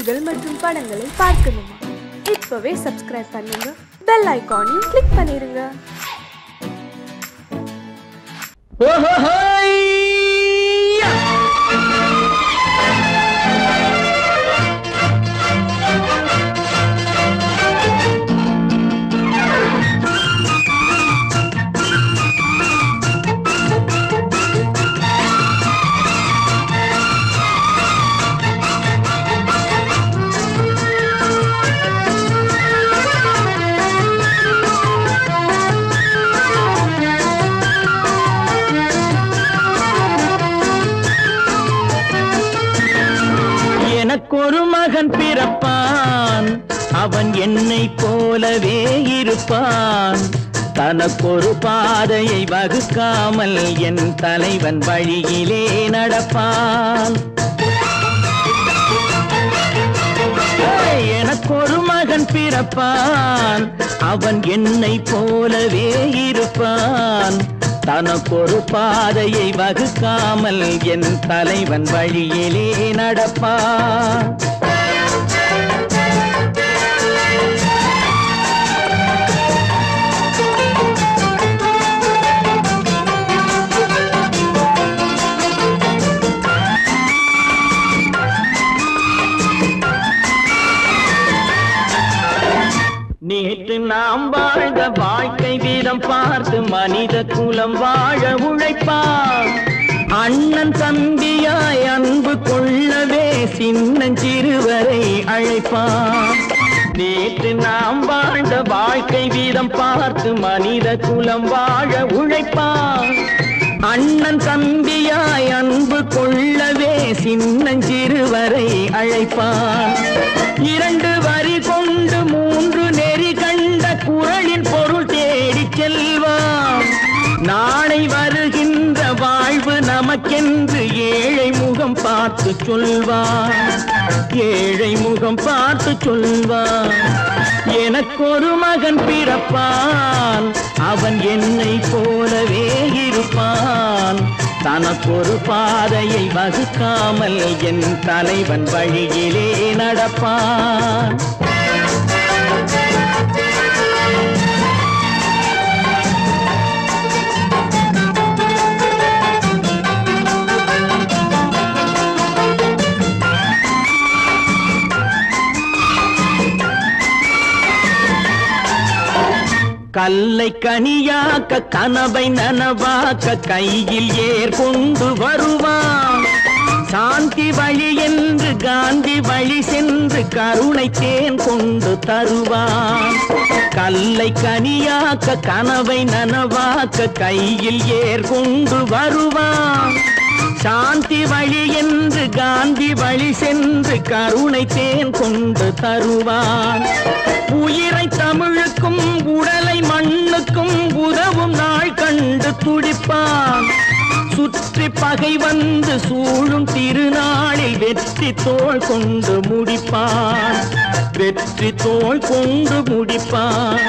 நிகழ்ச்சிகள் மற்றும் படங்களை பார்க்கணுமா? இப்பவே சப்ஸ்கிரைப் பண்ணுங்க, பெல் ஐகானையும் கிளிக் பண்ணிருங்க. எனக்கொரு மகன் பிறப்பான், அவன் என்னை போலவே இருப்பான். தனக்கொரு பாதையை வகுக்காமல் என் தலைவன் வழியிலே நடப்பான். எனக்கொரு மகன் பிறப்பான், அவன் என்னை போலவே இருப்பான். தனக்கொரு பாதையை வகுக்காமல் என் தலைவன் வழியிலே நடப்பான். நேற்று நாம் வாழ்ந்த வாழ்க்கை வீதம் பார்த்து மனித குலம் வாழ உழைப்பான். அண்ணன் தம்பியாய் அன்பு கொள்ளவே சின்னஞ்சிறுவரை அழைப்பான். நேற்று நாம் வாழ்ந்த வாழ்க்கை வீதம் பார்த்து மனித குலம் வாழ உழைப்பான். அண்ணன் தம்பியாய் அன்பு கொள்ளவே சின்னஞ்சிறுவரை அழைப்பான். இரண்டு வரி கொண்டு மூன்று நெறி கண்ட குறளின் பொருள் தேடி செல்வான். நாளை வருகின்ற வாழ்வு நமக்கென்று ஏழை முகம் பார்த்து சொல்வான். ஏழை முகம் பார்த்து சொல்வான். எனக்கொரு மகன் பிறப்பான், அவன் என்னை போலவே இருப்பான். தனக்கொரு பாதையை வகுக்காமல் என் தலைவன் வழியிலே நடப்பான். கல்லை கனியாக்க கனவை நனவாக்க கையில் ஏற்கொண்டு வருவான். சாந்தி வழி என்று காந்தி வழி சென்று கருணை தேன் கொண்டு தருவான். கல்லை கனியாக்க கனவை நனவாக்க கையில் ஏற்கொண்டு வருவான். சாந்தி வழி என்று காந்தி வழி சென்று கருணை தேன் கொண்டு தருவான். உயிரை தமிழுக்கும் உடலை மண்ணுக்கும் உதவும் நாள் கண்டு துடிப்பான். சுற்றி பகை வந்து சூழும் திருநாளில் வெற்றி தோள் கொண்டு முடிப்பான். வெற்றி தோள் கொண்டு முடிப்பான்.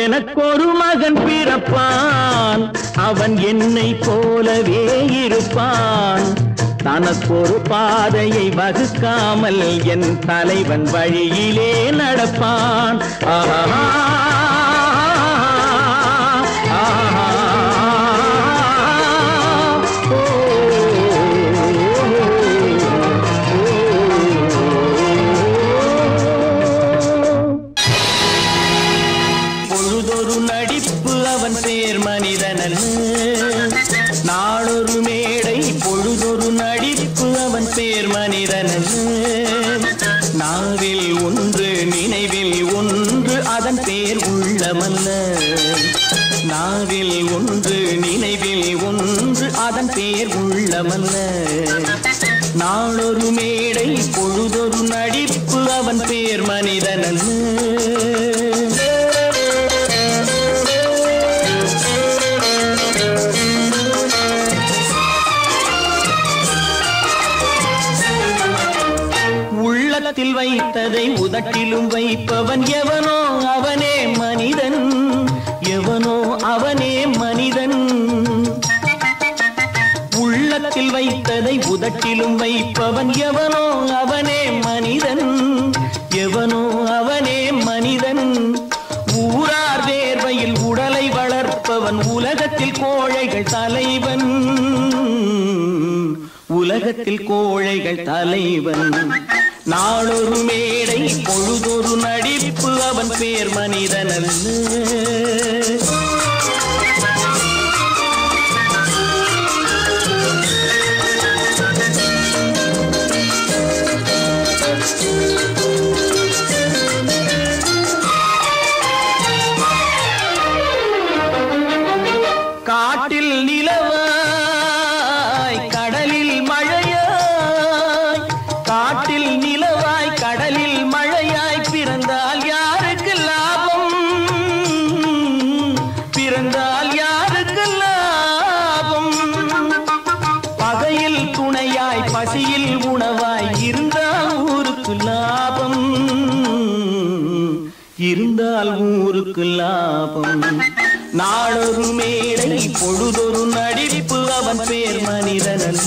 எனக்கொரு மகன் பிறப்பான், அவன் என்னை போலவே இருப்பான். தனக்கொரு பாதையை வகுக்காமல் என் தலைவன் வழியிலே நடப்பான். ஆஹா பொழுதொரு நடிப்பு அவன் பேர் மனிதனன். நாளொரு மேடை பொழுதொரு நடிப்பு அவன் பேர் மனிதனன். நாவில் ஒன்று நினைவில் ஒன்று அதன் பேர் உள்ளமல்ல. நாவில் ஒன்று நினைவில் ஒன்று அதன் பேர் உள்ளமல்ல. நாளொரு மேடை பொழுதொரு நடிப்பு அவன் பேர் மனிதனன். உள்ளத்தில் வைத்ததை உதட்டிலும் வைப்பவன் எவனோ அவனே மனிதன். எவனோ அவனே மனிதன். உள்ளத்தில் வைத்ததை உதட்டிலும் வைப்பவன் எவனோ அவனே மனிதன். உலகத்தில் கோழைகள் தலைவன். நாளொரு மேடை பொழுதொரு நடிப்பு அவன் பேர் மனிதனல்ல. காட்டில் நிலவாய் கடலில் மழையாய், காட்டில் நிலவாய் கடலில் மழையாய் பிறந்தால் யாருக்கு லாபம், பிறந்தால் யாருக்கு லாபம். பகையில் துணையாய் பசியில் உணவாய் இருந்தால் ஊருக்கு லாபம், இருந்தால் ஊருக்கு லாபம். நாளொரு மேடை பொழுதொரு நடிப்பு அவன் பேர் மனிதனல்ல.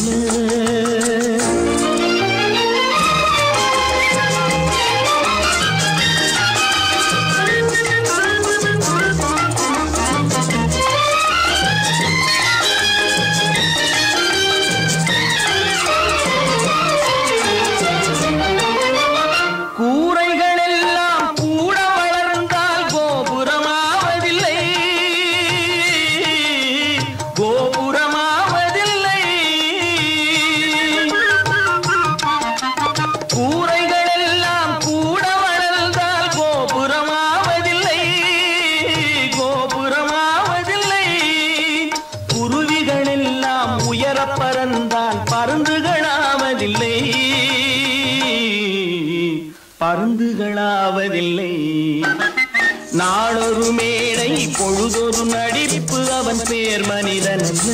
பறந்தால் பருந்துகளாவதில்லை, பருந்துகளாவதில்லை. நாளொரு மேடை பொழுதொரு நடிப்பு அவன் பேர் மனிதனல்ல.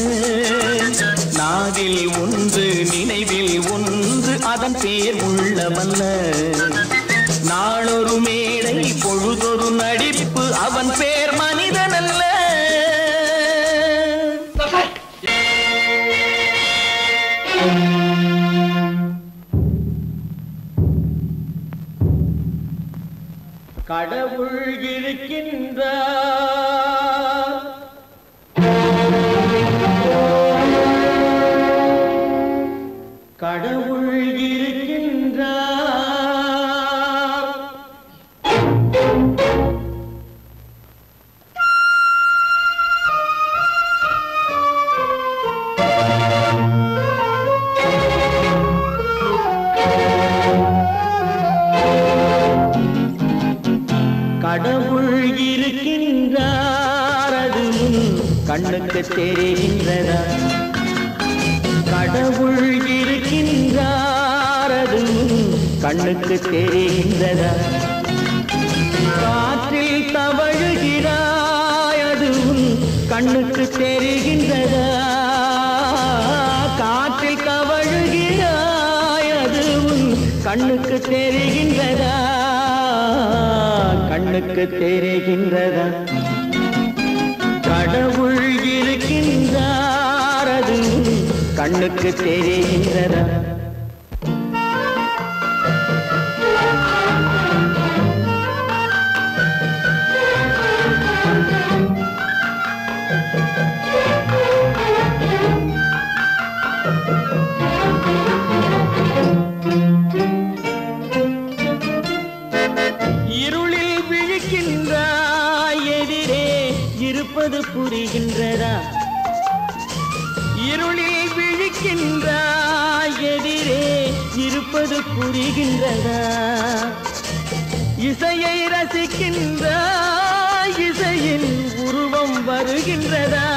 நாவில் ஒன்று நினைவில் ஒன்று அதன் பேர் உள்ளமல்ல. நாளொரு மேடை பொழுதொரு நடிப்பு அவன் பேர் மனிதனல்ல. கடவுள் இருக்கின்றார், கடவுள் இருக்கின்றார். கடவுள் இருக்கின்றார், அது கண்ணுக்கு தெரிகின்றதா? கடவுள் இருக்கின்றார், அது கண்ணுக்கு தெரிகின்றதா? காற்றில் தவழுகிறாய், அது கண்ணுக்கு தெரிகின்றதா? காற்றில் தவழுகிறாய், அது கண்ணுக்கு தெரிகின்றதா? கண்ணுக்கு தெரிகின்றதா? கடவுள் இருக்கின்றார், அது கண்ணுக்கு தெரிகின்றதா? இருளில் விழிக்கின்றாய், எதிரே இருப்பது புரிகின்றதா? இருளில் விழிக்கின்றாய், எதிரே இருப்பது புரிகின்றதா? இசையை ரசிக்கின்றாய், இசையின் உருவம் வருகின்றதா?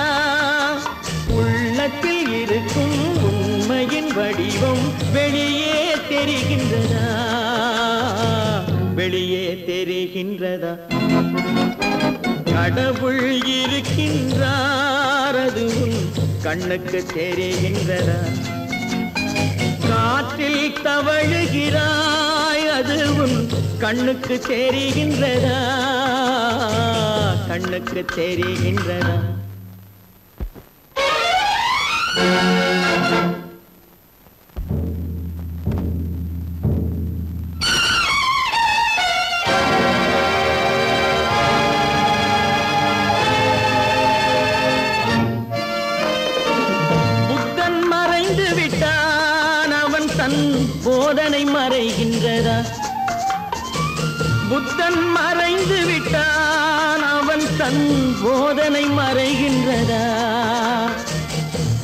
உள்ளத்தில் இருக்கும் உண்மையின் வடிவம் வெளியே தெரிகின்றதா? வெளியே தெரிகின்றதா? கடவுள் இருக்கின்றார், அது கண்ணுக்கு தெரிகின்றதா? காற்றில் தவழுகிறாய், அது கண்ணுக்கு தெரிகின்றதா? கண்ணுக்கு தெரிகின்றதா? குறைகின்றதா? புத்தன் மறைந்து விட்டான், அவன் தன் போதனை மறைகின்றதா?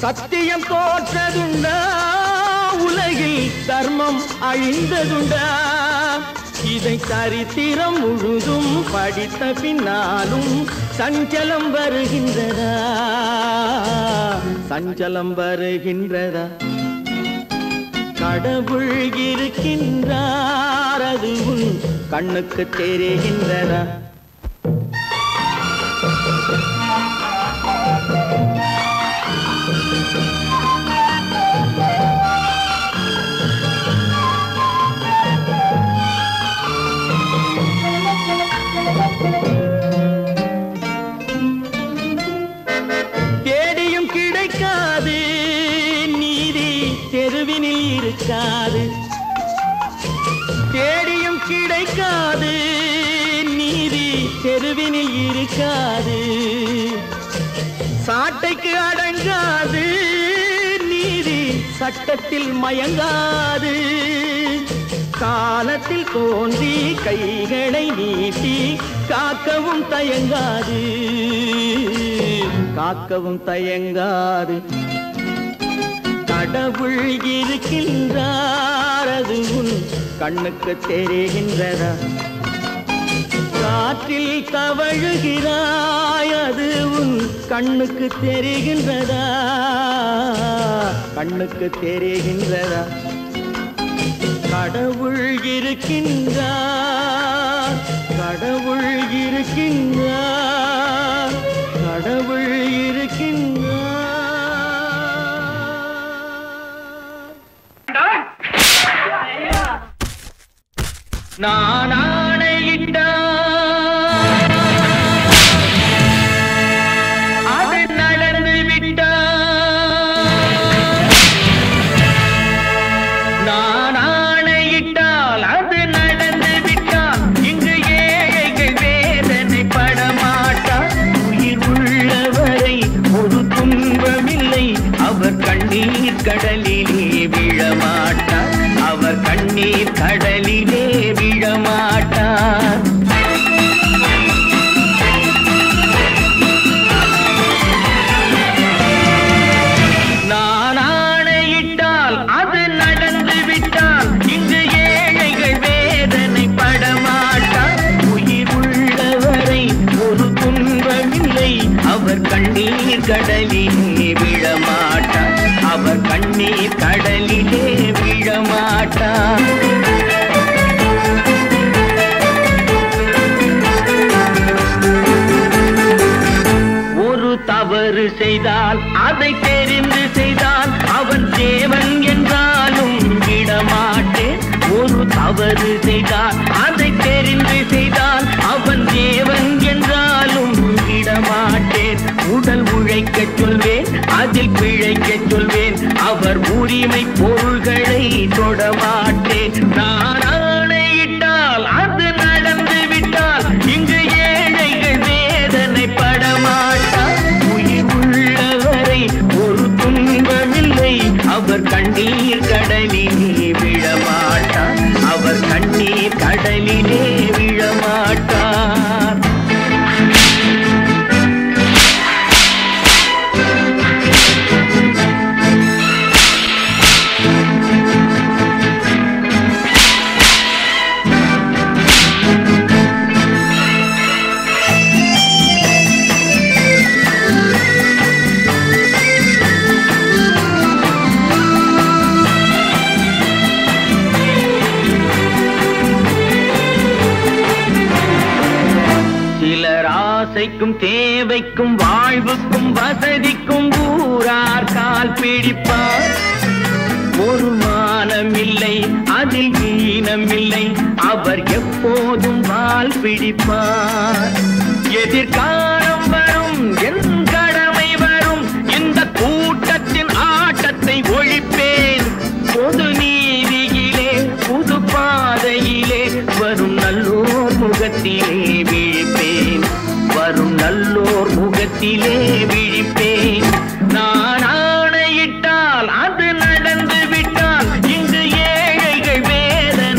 சத்தியம் தோற்றதுண்டா? உலகில் தர்மம் அழிந்ததுண்டா? இதை சரித்திரம் முழுதும் படித்த பின்னாலும் சஞ்சலம் வருகின்றதா? சஞ்சலம் வருகின்றதா? கடவுள் இருக்கின்றார், அது உன் கண்ணுக்கு தெரிகின்றதா? தேடியும் கிடைக்காது நீதி, தெருவினில் இருக்காது. தேடியும் கிடைக்காது நீதி, தெருவினில் இருக்காது. சாட்டைக்கு அடங்காது நீதி, சட்டத்தில் மயங்காது. காலத்தில் தோன்றி கைகளை நீட்டி காக்கவும் தயங்காது, காக்கவும் தயங்காது. கடவுள் இருக்கின்றார், அது உன் கண்ணுக்கு தெரிகின்றதா? காற்றில் தவழுகிறாய், அது உன் கண்ணுக்கு தெரிகின்றதா? கண்ணுக்கு தெரிகின்றதா? கடவுள் இருக்கின்றார், கடவுள் இருக்கின்றார், கடவுள் இருக்கின்றார். நான் ஆணையிட்டான், அது நடந்து விட்டான். நான் ஆணையிட்டால் அது நடந்து விட்டால், இங்கு ஏழைகள் வேதனை படமாட்டார். உயிர் உள்ளவரை ஒரு துன்பமில்லை, அவர் கண்ணீர் கடலிலே விழமாட்டார். அவர் கண்ணீர் கடலிலே விழமாட்டார். நான் ஆணையிட்டால் அது நடந்து விட்டால், இங்கு ஏழைகள் வேதனை படமாட்டார். உயிர் உள்ளவரை ஒரு துன்பமில்லை, அவர் கண்ணீர் கடலிலே விழமாட்டார். அவர் கண்ணீர் கடலிலே விழமாட்டார். ஒரு தவறு செய்தால் அதை தெரிந்து செய்தால் அவன் தேவன் என்றாலும் விடமாட்டேன். ஒரு தவறு செய்தால் அதை தெரிந்து செய்தால் அவன் தேவன் என்றாலும் விடமாட்டேன். உடல் உழைக்கச் சொல்வேன், அதில் பிழைக்கச் சொல்வேன், அவர் உரிமை பொருள்களை தொடமாட்டேன். நான் ஆணையிட்டால் அது நடந்து விட்டால், இங்கு ஏழைகள் வேதனை படமாட்டார். உயிர் உள்ளவரை ஒரு துன்பமில்லை, அவர் கண்ணீர் கடலிலே விழமாட்டார். அவர் கண்ணீர் கடலிலே விழமாட்டார். ஆசைக்கும் தேவைக்கும் வாழ்வுக்கும் வசதிக்கும் ஊரார் கால் பிடிப்பார். ஒரு மானமில்லை, அதில் ஈனமில்லை, அவர் எப்போதும் வால் பிடிப்பார். எதிர்காலம் வரும், என் கடமை வரும், இந்த கூட்டத்தின் ஆட்டத்தை ஒழிப்பேன். பொது நீதியிலே புது பாதையிலே வரும் நல்லோர் முகத்திலே விழிப்பேன். வரும் நல்லோர் முகத்திலே விழிப்பேன். நான் ஆணையிட்டால் அது நடந்து விட்டால், இங்கு ஏழைகள் வேதனை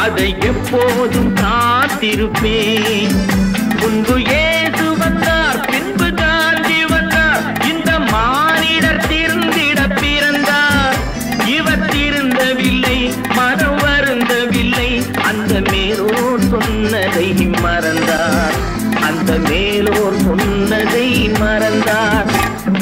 அதை எப்போதும் காத்திருப்பேன். முன்பு ஏசு வந்தார், பின்பு காந்தி வந்தார், இந்த மானிடர் திருந்திட பிறந்தார். இவர் திருந்தவில்லை, மனம் வருந்தவில்லை, அந்த மேலோர் சொன்னதை மறந்தார், அந்த மேலோர் சொன்னதை மறந்தார்.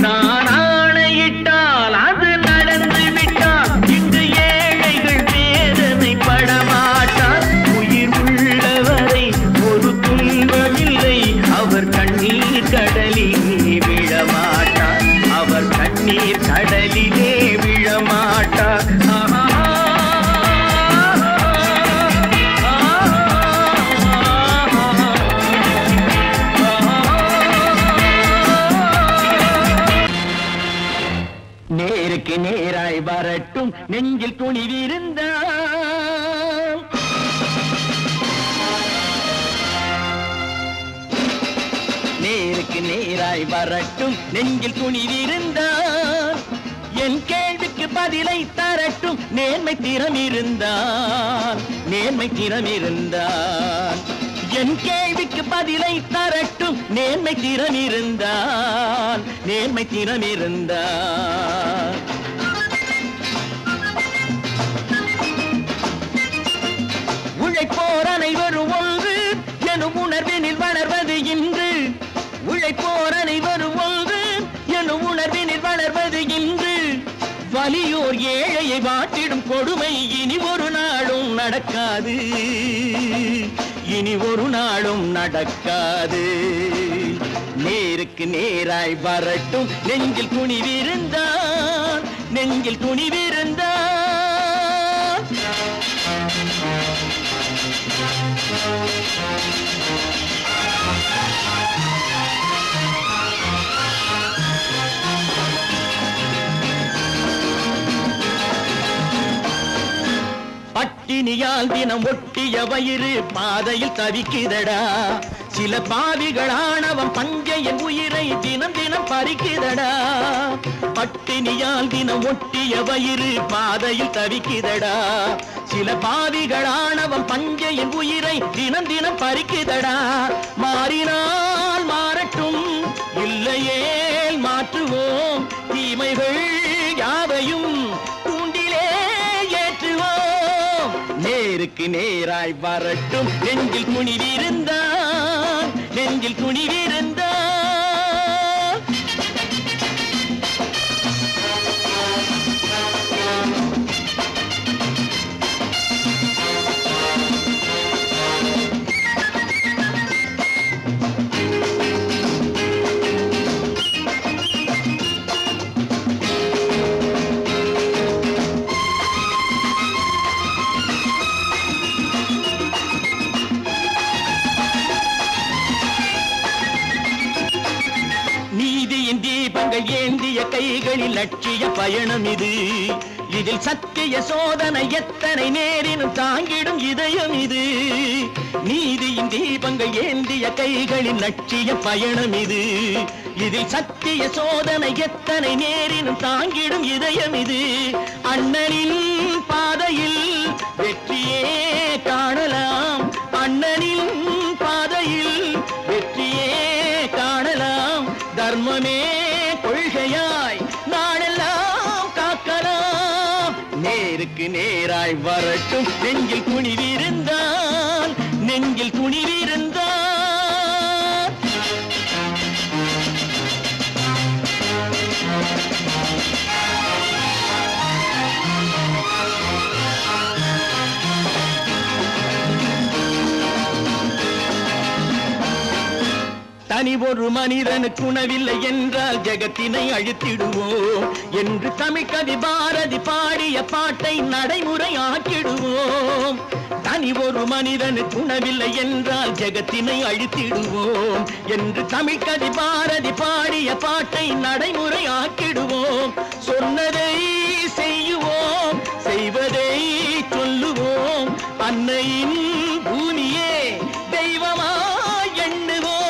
நான் ஆணையிட்டால் அது நடந்து விட்டால் இன்று ஏழைகள் வேதனை படமாட்டார். உயிர் உள்ளவரை ஒரு துன்பமில்லை, அவர் கண்ணீர் கடலிலே விழமாட்டார், அவர் கண்ணீர் கடலிலே விழமாட்டார். நேருக்கு நேராய் வரட்டும், நெஞ்சில் துணிவிருந்தால். நேருக்கு நேராய் வரட்டும், நெஞ்சில் துணிவிருந்தால். என் கேள்விக்கு பதிலை தரட்டும், நேர்மை திறம் இருந்தால், நேர்மை திறம் இருந்தால். என் கேள்விக்கு பதிலை தரட்டும், நேர்மை திறம் இருந்தால், நேர்மை திறம் இருந்தால். உழைப்போர் அனைவரும் ஒன்று எனும் உணர்வினில் வளர்வது இன்று. உழைப்போர் அனைவரும் ஒன்று எனும் உணர்வினில் வளர்வது இன்று. வலியோர் ஏழையை வாட்டிடும் கொடுமை இனி ஒரு நாளும் நடக்காது, இனி ஒரு நாளும் நடக்காது. நேருக்கு நேராய் வரட்டும், நெஞ்சில் துணிவிருந்தால், நெஞ்சில் துணிவிருந்தால். பட்டினியால் தினம் ஒட்டிய வயிறு பாதையில் தவிக்குதடா. சில பாவிகளானவன் பஞ்சையின் உயிரை தினம் தினம் பறிக்குதடா. பட்டினியால் தினம் ஒட்டிய வயிறு பாதையில் தவிக்குதடா. சில பாவிகளானவன் பஞ்சையின் உயிரை தினம் தினம் பறிக்குதடா. மாறினால் மாறட்டும், இல்லையே மாற்றுவோம், தீமைகள் யாவையும் தூண்டிலே ஏற்றுவோம். நேருக்கு நேராய் வரட்டும், நெஞ்சில் துணிவிருந்தால், நெஞ்சில் துணிவிருந்தால். தீபங்கள் ஏந்திய கைகளில் லட்சிய பயணம் இது. இதில் சத்திய சோதனை எத்தனை நேரினும் தாங்கிடும் இதயம் இது. நீதியின் தீபங்கள் ஏந்திய கைகளில் லட்சிய பயணம் இது. இதில் சத்திய சோதனை எத்தனை நேரினும் தாங்கிடும் இதயம் இது. அண்ணனின் பாதையில் வெற்றியே காணலாம், அண்ணனின் பாதையில் வெற்றியே காணலாம். தர்மமே கொள்கையாய் நாளெல்லாம் காக்கலாம். நேருக்கு நேராய் வரட்டும், நெஞ்சில் துணிவிருந்தால், நெஞ்சில் துணிவிருந்தால். தனி ஒரு மனிதனுக்கு உணவில்லை என்றால் ஜெகத்தினை அழித்திடுவோம் என்று தமிழ்கவி பாரதி பாடிய பாட்டை நடைமுறையாக்கிடுவோம். தனி ஒரு மனிதனுக்கு உணவில்லை என்றால் ஜெகத்தினை அழித்திடுவோம் என்று தமிழ்கவி பாரதி பாடிய பாட்டை நடைமுறையாக்கிடுவோம். சொன்னதை செய்யுவோம், செய்வதை சொல்லுவோம், அன்னையின் பூமியே தெய்வமா எண்ணுவோம்.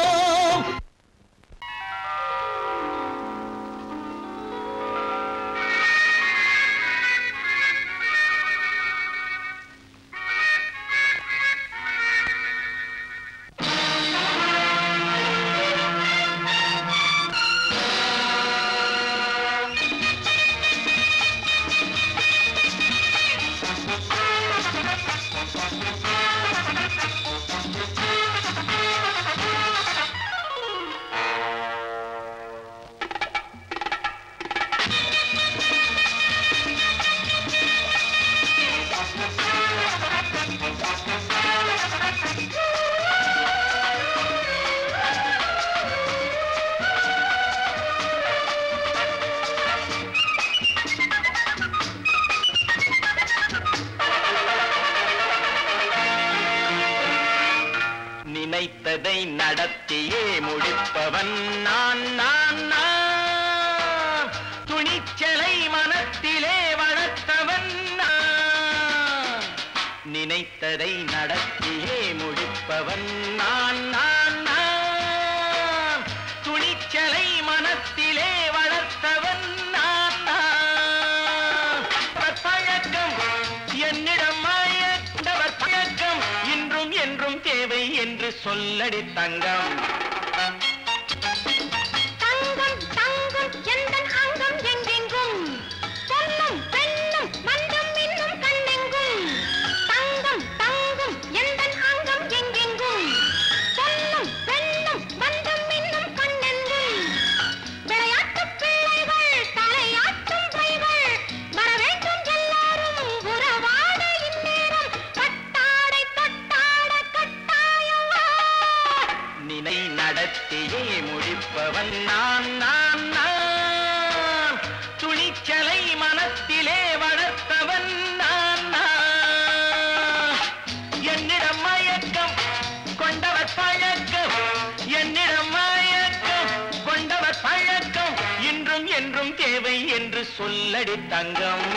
நினைத்ததை நடத்தியே முடிப்பவன் நான் நான் நான். துணிச்சலை மனத்திலே வளர்த்தவன் நான். நினைத்ததை நடத்தியே முடிப்பவன் நான் நான் நான். துணிச்சலை மனத்திலே வளர்த்தவன் நான் நான். பழக்கம் என்னிடம் மாயவர் பழக்கம் இன்றும் என்றும் தேவை என்று சொல்லடி தங்கம். தங்கம் தங்கம் எந்தன் அங்கம் எங்கெங்கும் பொன்னும் பெண்ணும் மந்தம் இன்னும் கண்ணெங்கும். தங்கம் தங்கம் எந்தன் அங்கம் எங்கெங்கும் பொன்னும் பெண்ணும் மந்தம் இன்னும் கண்ணெங்கும். விளையாட்டு பிள்ளைகள் தலையாட்டும் பைகள் வர வேண்டும் எல்லாரும் உறவாட இந்நேரம். கட்டாடை தொட்டாட கட்டாயவா. நினை நடத்தியே முடிப்பவன் நான் நான் நான். துணிச்சலை மனத்திலே வளர்த்தவன் நான் நான். என்னிடம் மயக்கம் கொண்டவர் பழக்கம். என்னிடம் மயக்கம் கொண்டவர் பழக்கம் இன்றும் என்றும் தேவை என்று சொல்லடி தங்கம்.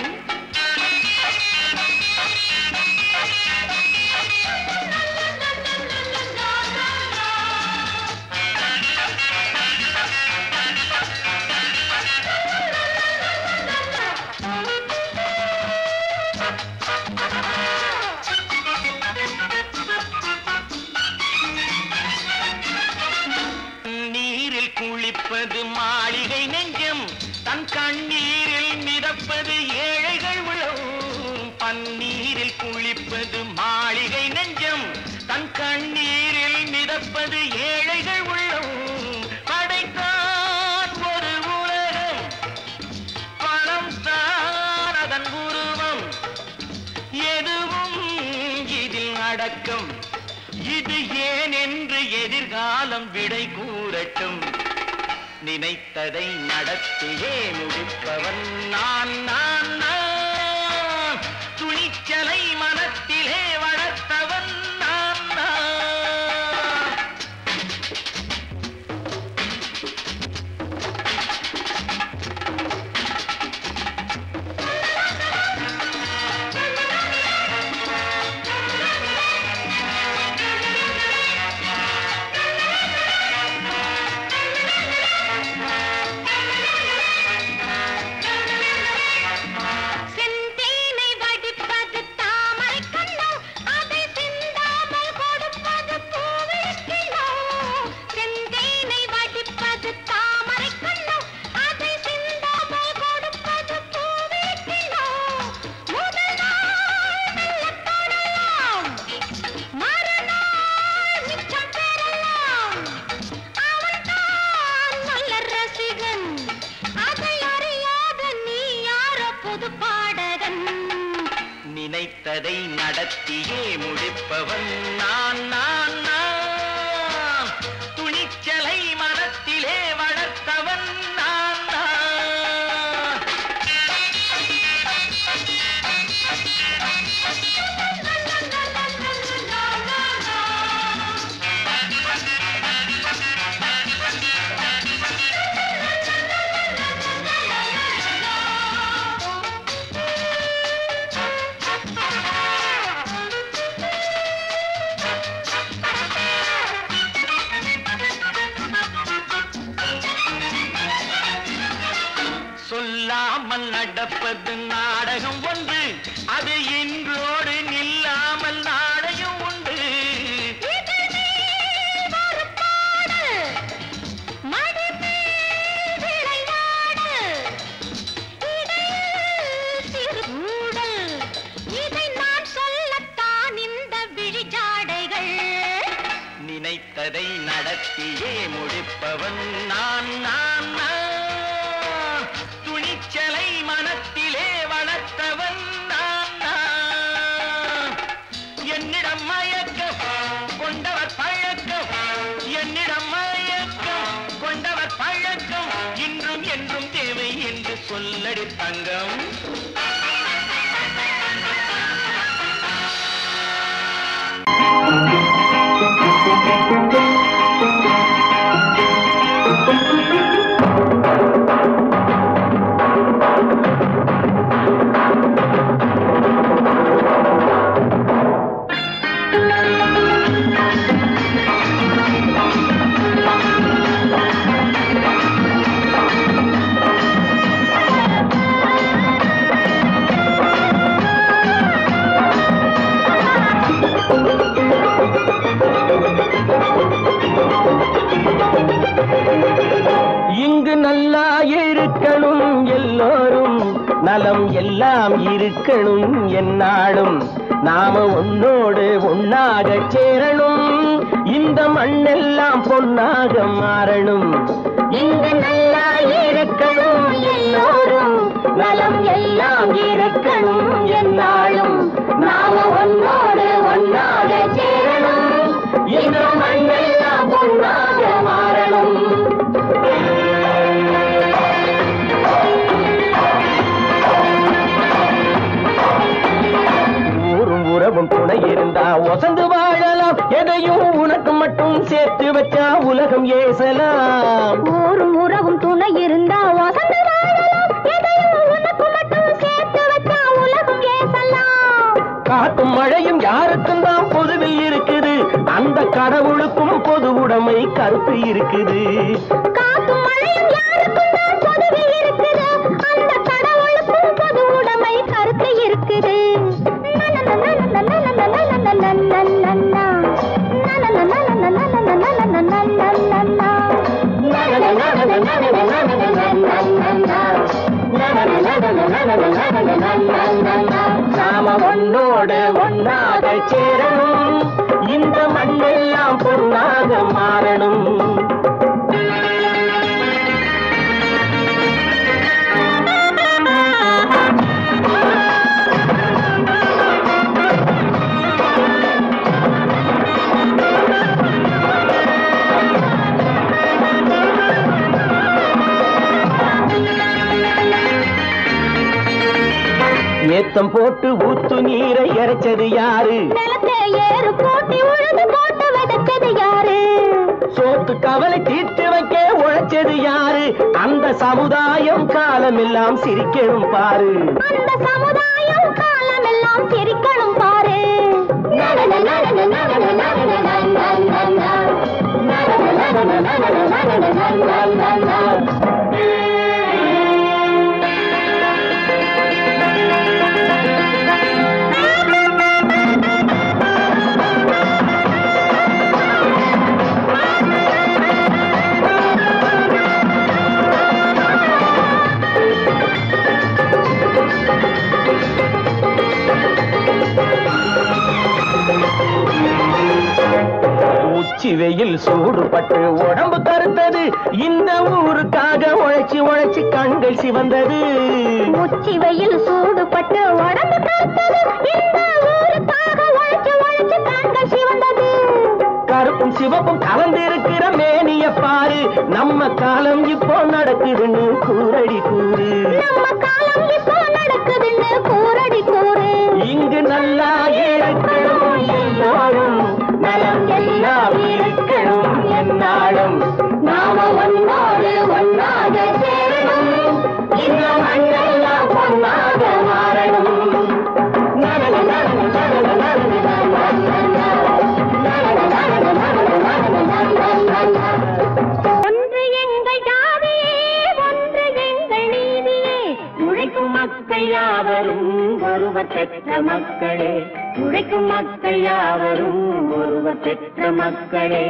நீரில் குளிப்பது மாளிகை நெஞ்சம். தன் கண்ணீரில் மிதப்பது ஏழைகள் உளம். பன்னீரில் குளிப்பது மாளிகை நெஞ்சம். தன் கண்ணீரில் மிதப்பது ஏழைகள் உள்ளம். படைத்தான் ஒரு உலகம் பணம் தான் அதன் உருவம். எதுவும் இதில் அடக்கம். இது ஏன் என்று எதிர்காலம் விடை கூறட்டும். நினைத்ததை நடத்தியே முடிப்பவன் நான் நான் நான். துணிச்சலை மனத்திலே வளர்த்தவன் நான் நான். செந்தேனை வடிப்பது தாமரை கண்ணோ அதை சிந்தாமல் கொடுப்பது பூவிழிக்கிலோ. செந்தேனை வடிப்பது தாமரை கண்ணோ அதை சிந்தாமல் கொடுப்பது பூவிழிக்கிலோ. முதல் நாள் மெல்ல தொடலாம் மறுநாள் மிச்சம் பெறலாம். அவன்தான் நல்ல ரசிகன் அதை அறியாத நீ யாரோ புது பாடகன். நினைத்ததை நடத்தியே முடிப்பவன் நான் நான் நான். துணிச்சலை மனத்திலே வளர்த்தவன் நான் நான். சொல்லாமல் நடப்பது நாடகம் ஒன்று. அது இன்றோடு நில்லாமல் நாடையும் உண்டு. இதழ் மேல் ஒரு பாடு மடி மேல் விளையாடு. இடையில் சிறு ஊடல் இதை நான் சொல்லத்தான் இந்த விழிஜாடைகள். நினைத்ததை நடத்தியே முடிப்பவன் நான் நான் நான். துணிச்சலை மனத்திலே வளர்த்தவன் நான் நான். என்னிடம் மயக்கம் கொண்டவர் பழக்கம். என்னிடம் மயக்கம் கொண்டவர் பழக்கம் இன்றும் என்றும் தேவை என்று சொல்லடி தங்கம். நலம் எல்லாம் இருக்கணும் என்னாலும் நாம உன்னோடு ஒன்னாக சேரணும் இந்த மண்ணெல்லாம் பொன்னாக மாறணும் இங்கு நல்லா இருக்கணும் எல்லோரும் நலம் எல்லாம் இருக்கணும் என்னாலும் நாம உன்னோடு ஒன்னாக சேரணும் இந்த மண்ணெல்லாம் பொன்னாக மாறணும் உறவும் துணை இருந்தா ஒசந்து வாழலாம் எதையும் உனக்கு மட்டும் சேர்த்து வச்சா உலகம் ஏசலாம் ஊரும் உறவும் துணை இருந்தா ஒசந்து வாழலாம் எதையும் உனக்கு மட்டும் சேர்த்து வச்சா உலகம் ஏசலாம் காத்தும் மழையும் யாருக்கும் தான் பொதுவில் இருக்குது அந்த கடவுளுக்கும் பொது உடைமை கருத்து இருக்குது காத்தும் மழையும் யாருக்கும் தான் பொதுவில் இருக்குது அந்த கடவுளுக்கும் பொது உடைமை கருத்து இருக்குது நாம ஒன்னோடு ஒன்னாக சேரணும் இந்த மண்ணெல்லாம் பொன்னாக மாறணும் ஏத்தம் போட்டு ஊத்து நீரை இறைச்சது யாரு நிலத்தை ஏறு போட்டி உழுது போட்டு விதைச்சது யாரு சோத்து கவலை தீர்த்து வைக்க உழைச்சது யாரு அந்த சமுதாயம் காலமெல்லாம் சிரிக்கணும் பாரு அந்த சமுதாயம் காலமெல்லாம் சிரிக்கணும் பாரு உச்சி வெயில் சூடுபட்டு உடம்பு கருத்தது இந்த ஊருக்காக உழைச்சி உழைச்சி கண்கள் சிவந்தது உச்சி வெயில் சூடுபட்டு உடம்பு கருத்தது இந்த ஊருக்காக உழைச்சி உழைச்சி கண்கள் சிவந்தது கருப்பும் சிவப்பும் கலந்திருக்கிற மேனிய பாரு நம்ம காலம் இப்போ நடக்குதுன்னு கூரடி கூறு நம்ம காலம் இப்போ நடக்குதுன்னு கூரடி கூறு இங்கு நல்லா இருக்கணும் எல்லோரும் நலம் எல்லாம் இருக்கணும் என்னாலும் நாம ஒன்னோடு ஒன்னாக சேரணும் இந்த மண்ணெல்லாம் பொன்னாக மாறணும் ஒன்று எங்கள் ஜாதியே ஒன்று எங்கள் நீதியே உழைக்கும் மக்கள் யாவரும் ஒருவர் பெற்ற மக்களே உழைக்கும் மக்கள் யாவரும் ஒருவர் பெற்ற மக்களே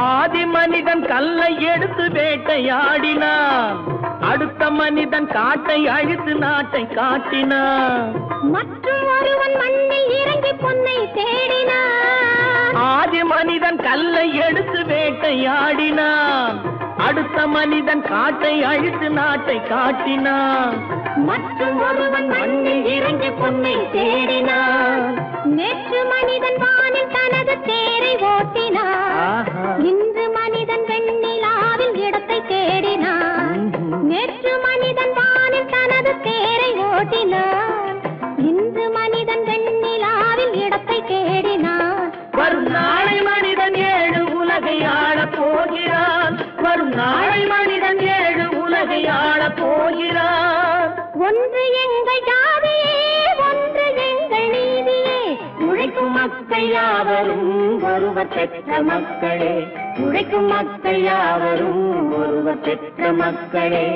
ஆதி மனிதன் கல்லை எடுத்து வேட்டையாடினான் அடுத்த மனிதன் காட்டை அழித்து நாட்டை காட்டினான் மற்றும் ஒருவன் மண்ணில் இறங்கி பொன்னை தேடினான் ஆதி மனிதன் கல்லை எடுத்து வேட்டையாடினான் அடுத்த மனிதன் காட்டை அழித்து நாட்டை காட்டினான் மற்றும் ஒருவன் மண்ணில் இறங்கி பொன்னை தேடினான் நேற்று மனிதன் வானில் தனது தேரை ஓட்டினான் இன்று மனிதன் வெண்ணிலாவில் இடத்தை தேடினான் நேற்று மனிதன் வானில் தனது தேரை ஓட்டினான் இன்று மனிதன் வெண்ணிலாவில் இடத்தை தேடினான் வரும் நாளை மனிதன் 7 உலகை ஆளப் போகிறான் வரும் நாளை மனிதன் 7 உலகை ஆளப் போகிறான் ஒன்று எங்கள் ஜாதியே ஒன்று எங்கள் நீதியே உழைக்கும் மக்கள் யாவரும் ஒருவர் பெற்ற மக்களே, உழைக்கும் மக்கள் யாவரும் ஒருவர் பெற்ற மக்களே.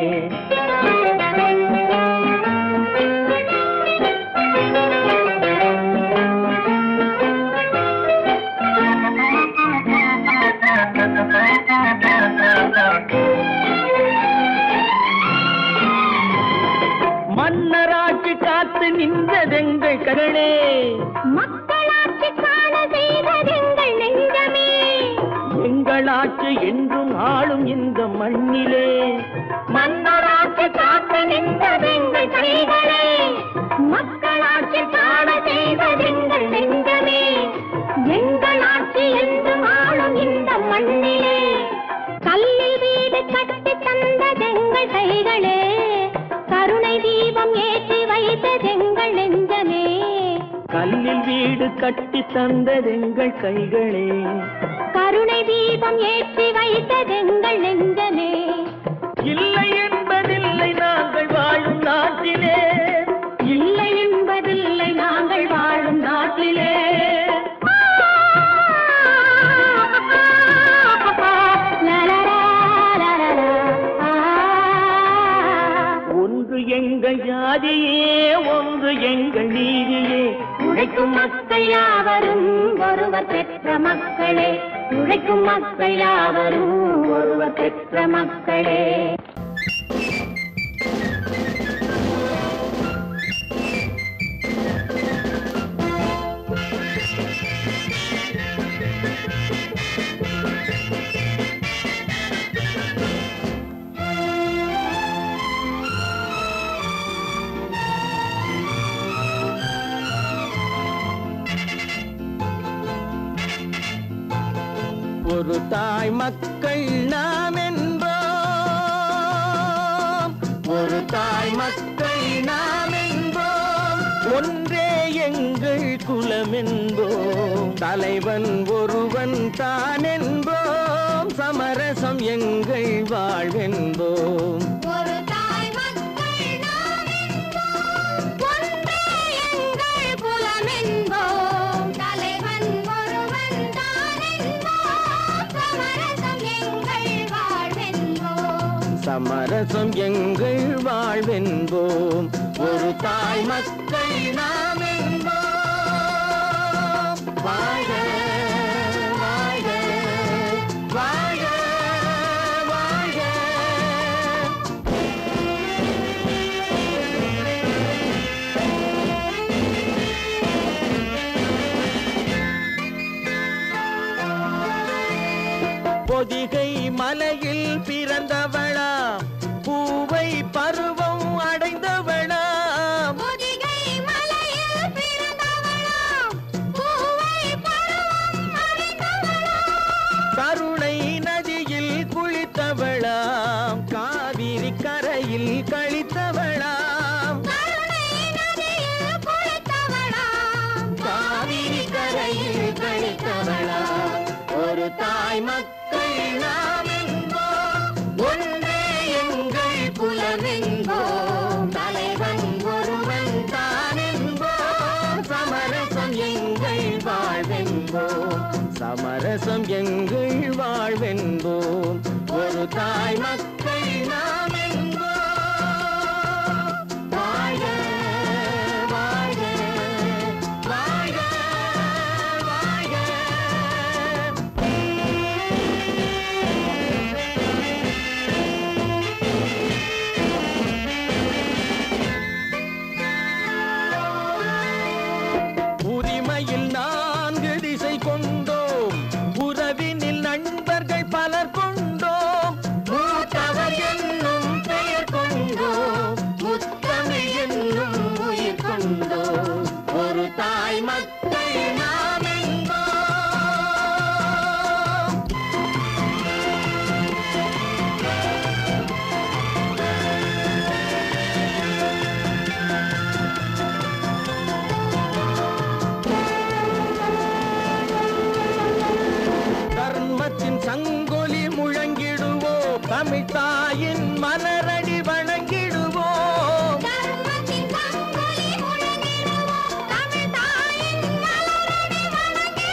மன்னராட்சி காத்து நின்றதெங்கள் கரளே, மக்களாட்சி காண செய்ததெங்கள் நெஞ்சமே. எங்களாட்சி என்றும் ஆளும் இந்த மண்ணிலே, மன்னராட்சி காத்து நின்றதெங்கள் கைகளே, மக்களாட்சி காண செய்ததெங்கள் நெஞ்சமே. எங்களாட்சி என்றும் ஆளும் இந்த மண்ணிலே, கல்லில் வீடு கட்டி தந்ததெங்கள் கைகளே, கருணை தீபம் ஏற்றி வைத்ததெங்கள் நெஞ்சமே. கல்லில் வீடு கட்டி தந்ததெங்கள் கைகளே, கருணை தீபம் ஏற்றி வைத்ததெங்கள் நெஞ்சமே. இல்லை என்பதில்லை நாங்கள் வாழும் நாட்டிலே, இல்லை என்பதில்லை நாங்கள் வாழும் நாட்டிலே. ஒன்று எங்கள் ஜாதியே, ஒன்று எங்கள் நீதியே, உழைக்கும் மக்கள் யாவரும் ஒருவர் பெற்ற மக்களே, உழைக்கும் மக்கள் யாவரும் ஒருவர் பெற்ற மக்களே. ஒரு தாய் மக்கள் நாம் என்போம், ஒரு தாய் மக்கள் நாம் என்போம், ஒன்றே எங்கள் குலம் என்போம், தலைவன் ஒருவன் தான் என்போம், சமரசம் எங்கள் வாழ்வென்போம். ஒரு தாய் மக்கள் நாம் என்போம், ஒன்றே எங்கள் குலம் என்போம், தலைவன் ஒருவன் தான் என்போம், சமரசம் எங்கள் வாழ்வென்போம். சமரசம் எங்கள் வாழ்வென்போம். ஒரு தாய் மக்கள் நாம் என்போம். வாழ்க வாழ்க வாழ்க வாழ்க. பொதிகை மலையில் பிறந்தவளா, பூவை பருவம் அடைந்தவளா, பொதிகை மலையில் பிறந்தவளா, பூவை பருவம் அடைந்தவளா, கருணை நதியில் குளித்தவளா, காவிரி கரையில் கழித்தவளா, கருணை நதியில் குளித்தவளா, காவிரி கரையில் கழித்தவளா. ஒரு தாய் மக்கள் நாம் என்போம், ஒன்றே எங்கள் குலம் என்போம், தலைவன் ஒருவன் தான் என்போம், சமரசம் எங்கள் வாழ்வென்போம், சமரசம் எங்கள் வாழ்வென்போம். ஒரு தாய் மக்கள் நாம் என்போம். வாழ்க வாழ்க வாழ்க வாழ்க. உரிமையில் 4 திசை கொண்டோம், உறவினில் நண்பர்கள் பலர் கொண்டோம், மூத்தவர் என்னும் பெயர் கொண்டோம், முத்தமிழ் என்னும் உயிர் கொண்டோம். ஒரு தாய் மக்கள் நாம் என்போம். தர்மத்தின் சங்கொலி முழங்கிடுவோம், தமிழ் தாயின் மலரடி வணங்கிடுவோம், தர்மத்தின் சங்கொலி முழங்கிடுவோம், தமிழ் தாயின் மலரடி வணங்கிடுவோம்.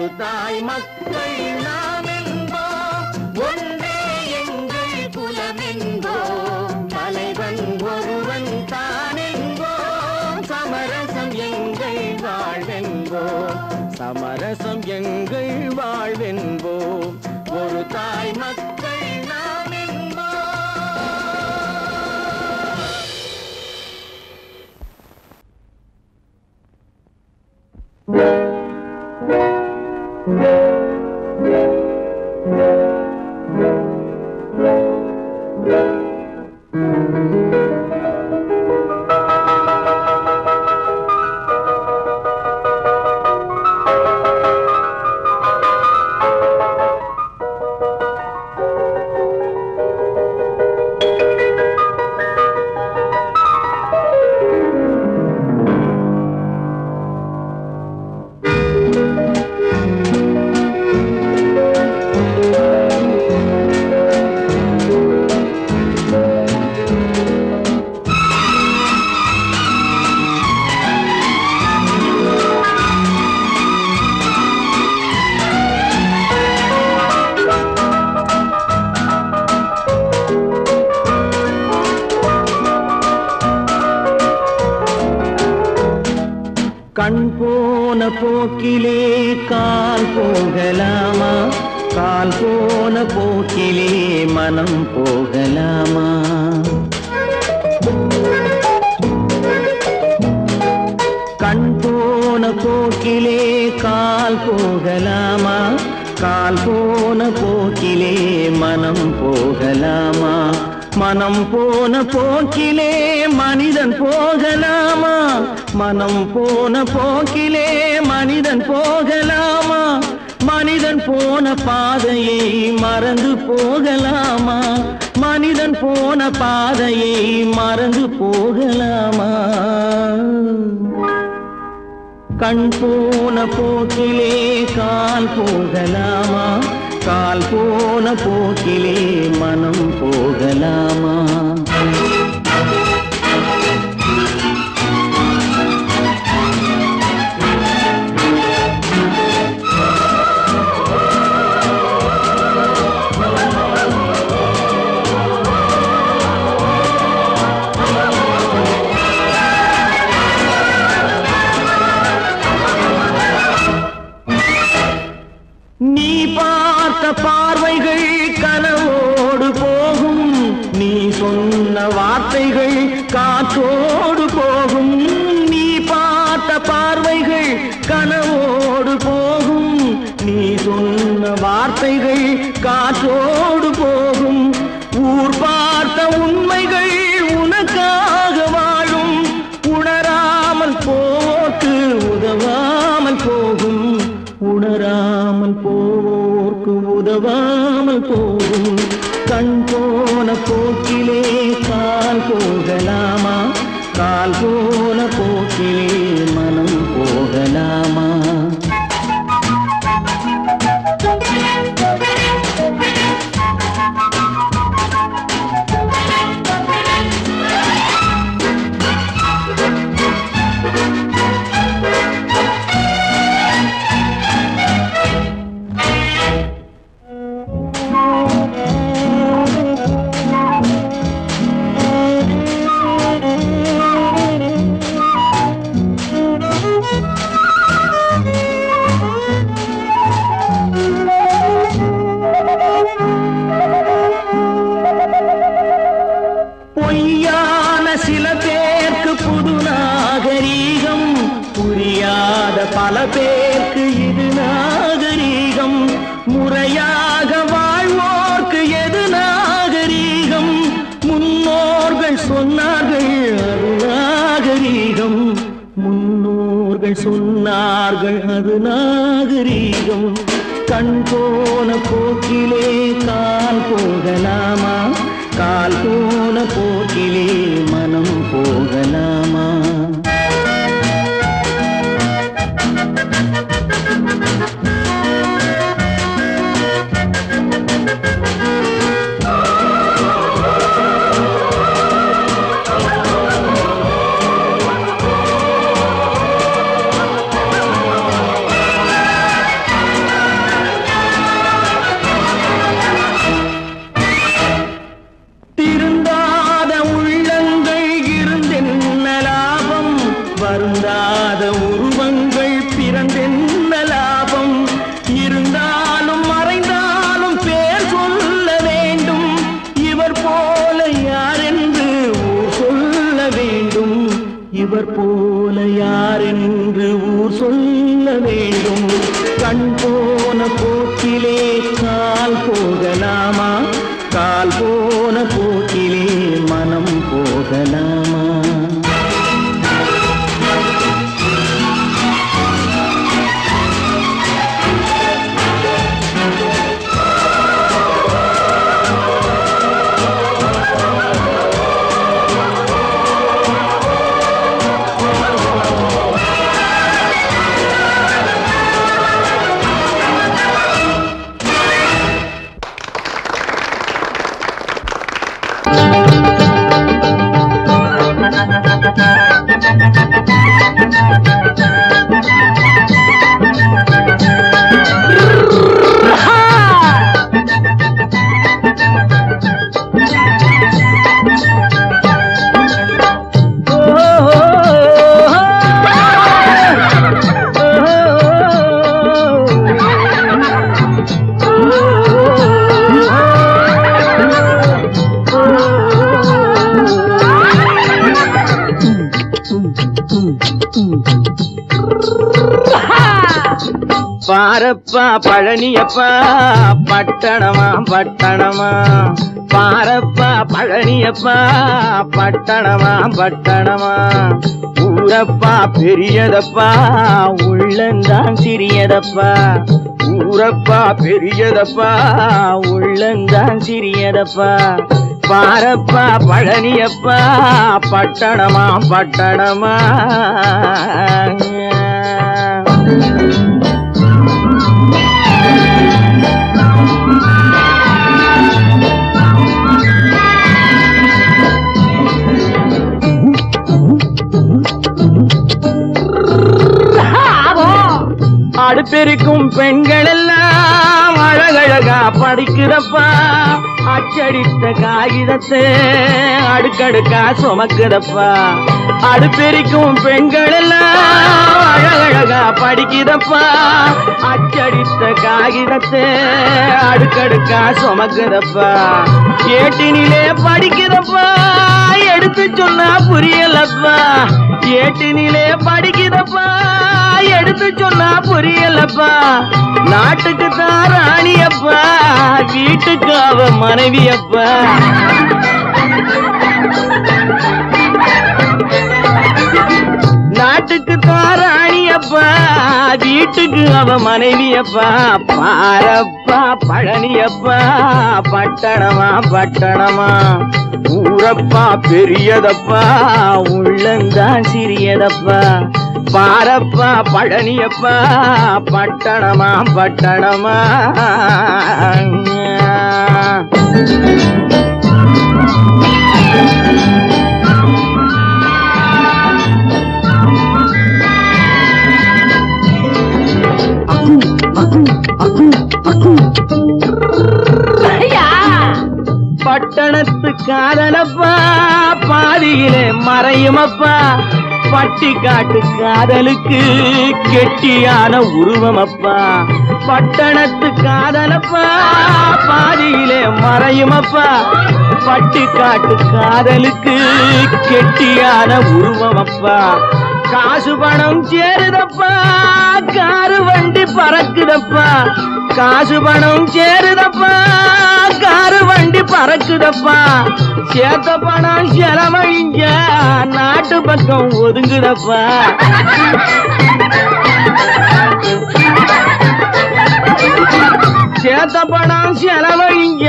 ஒரு தாய் மக்கள் நாம் என்போம், ஒன்றே எங்கள் குலம் என்போம், தலைவன் ஒருவன் தான் என்போம், சமரசம் எங்கள் வாழ்வென்போம், சமரசம் எங்கள் வாழ்வென்போம், ஒரு தாய் மக்கள் நாம் என்போம். கண் போன போக்கிலே கால் போகலாமா, கால் போன போக்கிலே மனம் போகலாமா, கண் போன போக்கிலே கால் போகலாமா, கால் போன போக்கிலே மனம் போகலாமா, மனம் போன போக்கிலே மனிதன் போகலாமா, மனம் போன போக்கிலே மனிதன் போகலாமா, மனிதன் போன பாதையை மறந்து போகலாமா, மனிதன் போன பாதையை மறந்து போகலாமா, கண் போன போக்கிலே கால் போகலாமா, கால் போன போக்கிலே மனம் போகலாமா. நீ பார்த்த பார்வைகள் கனவோடு போகும், நீ சொன்ன வார்த்தைகள் காற்றோடு போகும், நீ பார்த்த பார்வைகள் கனவோடு போகும், நீ சொன்ன வார்த்தைகள் காற்றோடு போகும், ஊர் பார்த்த உண்மைகள் உனக்காக வாழும், உணராமல் போக்கு உதவாமல் போகும், உணராமல் போவோர்க்கு உதவாமல் போகும், கண் போன போக்கிலே கால் போகலாமா, கால் போன போக்கிலே மனம் போகலாமா. பொய்யான சில பேருக்கு புது நாகரீகம், புரியாத பல பேருக்கு இது நாகரீகம், முறையாக வாழ்வோர்க்கு எது நாகரீகம், முன்னோர்கள் சொன்னார்கள் அது நாகரீகம், முன்னோர்கள் சொன்னார்கள் அது நாகரீகம், கண் போன போக்கிலே கால் போகலாமா, கால் போன போக்கிலே மனம் போகலாமா. சொல்ல வேண்டும். கண் போன போக்கிலே கால் போகலாமா? கால் போன போக்கிலே மனம் போகலாமா? பாரப்பா பழனியப்பா பட்டணமா பட்டணமா, பாரப்பா பழனியப்பா பட்டணமா பட்டணமா, ஊரப்பா பெரியதப்பா உள்ளந்தான் சிறியதப்பா, ஊரப்பா பெரியதப்பா உள்ளந்தான் சிறியதப்பா, பாரப்பா பழனியப்பா பட்டணமா பட்டணமா. அடுப்பெருக்கும் பெண்கள் எல்லாம் அழகழகா படிக்கிறப்பா, அச்சடித்த காகிதத்தை அடுக்கடுக்கா சுமக்குதப்பா, அடுப்பெருக்கும் பெண்கள் எல்லாம் அழகழகா படிக்கிறப்பா, அச்சடித்த காகிதத்தை அடுக்கடுக்கா சுமக்குதப்பா, ஏட்டினிலே படிக்கிறப்பா எடுத்து சொன்னா புரியலப்பா, ஏட்டினிலே படிக்கிறப்பா எடுத்து சொன்னா புரியலப்பா, நாட்டுக்கு தான் ராணியப்பா வீட்டுக்கு அவ மனைவியப்பா, நாட்டுக்கு தான் ராணியப்பா வீட்டுக்கு அவ மனைவியப்பா, பாரப்பா பழனியப்பா பட்டணமா பட்டணமா, ஊரப்பா பெரியதப்பா உள்ளந்தான் சிறியதப்பா, பாரப்பா பழனியப்பா பட்டணமா பட்டணமா. பட்டணத்து காதலப்பா பாதியிலே மறையுமப்பா, பட்டி காட்டு காதலுக்கு கெட்டியான உருவமப்பா, பட்டணத்து காதலப்பா பாதியிலே மறையுமப்பா, பட்டி காட்டு காதலுக்கு கெட்டியான உருவமப்பா, காசு பணம் சேருதப்பா காரு வண்டி பறக்குதப்பா, காசு பணம் சேருதப்பா காரு வண்டி பறக்குதப்பா, சேத்த பணம் செலவழிஞ்ச நாட்டு பக்கம் ஒதுங்குதப்பா, சேத்த பணம் செலவழிஞ்ச